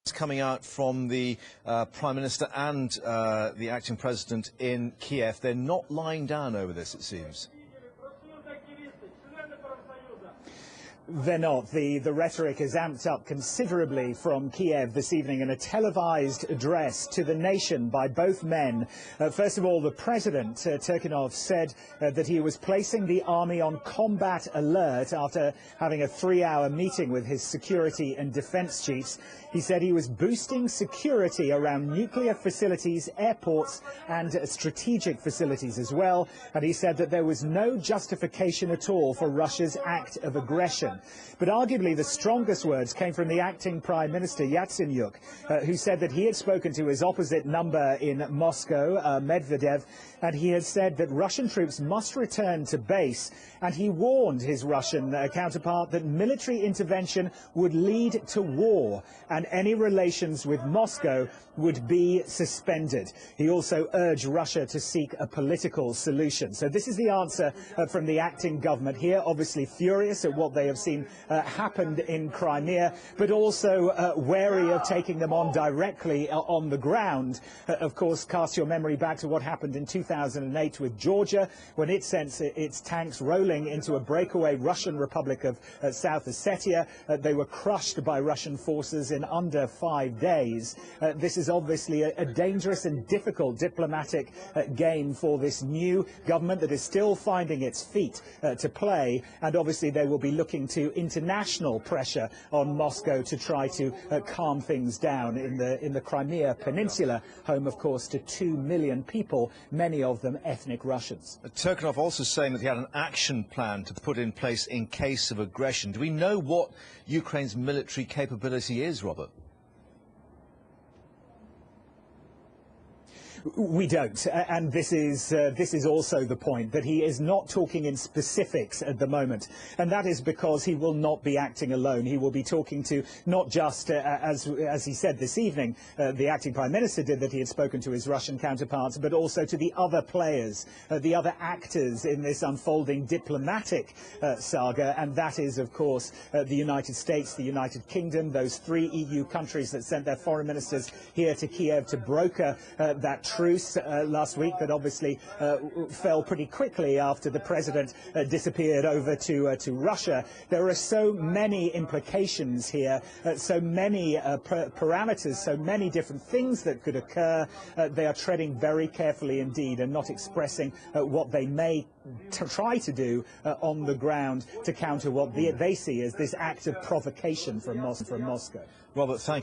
It's coming out from the Prime Minister and the acting President in Kiev. They're not lying down over this, it seems. They're not. The rhetoric is amped up considerably from Kiev this evening in a televised address to the nation by both men. First of all, the President, Turchinov, said that he was placing the army on combat alert after having a 3-hour meeting with his security and defence chiefs. He said he was boosting security around nuclear facilities, airports and strategic facilities as well. And he said that there was no justification at all for Russia's act of aggression. But arguably the strongest words came from the acting Prime Minister, Yatsenyuk, who said that he had spoken to his opposite number in Moscow, Medvedev, and he had said that Russian troops must return to base. And he warned his Russian counterpart that military intervention would lead to war and any relations with Moscow would be suspended. He also urged Russia to seek a political solution. So this is the answer from the acting government here, obviously furious at what they have seen happened in Crimea, but also wary of taking them on directly on the ground. Of course, cast your memory back to what happened in 2008 with Georgia, when it sent its tanks rolling into a breakaway Russian Republic of South Ossetia. They were crushed by Russian forces in under 5 days. This is obviously a dangerous and difficult diplomatic game for this new government that is still finding its feet to play, and obviously they will be looking to international pressure on Moscow to try to calm things down in the Crimea Peninsula, home of course to 2 million people, many of them ethnic Russians. Turchinov also saying that he had an action plan to put in place in case of aggression. Do we know what Ukraine's military capability is, Robert? We don't, and this is also the point, that he is not talking in specifics at the moment, and that is because he will not be acting alone. He will be talking to not just, as he said this evening, the acting Prime Minister did, that he had spoken to his Russian counterparts, but also to the other players, the other actors in this unfolding diplomatic saga, and that is, of course, the United States, the United Kingdom, those 3 EU countries that sent their foreign ministers here to Kiev to broker that truce last week that obviously fell pretty quickly after the president disappeared over to Russia. There are so many implications here, so many parameters, so many different things that could occur. They are treading very carefully indeed and not expressing what they may try to do on the ground to counter what they see as this act of provocation from Moscow. Robert, thank you.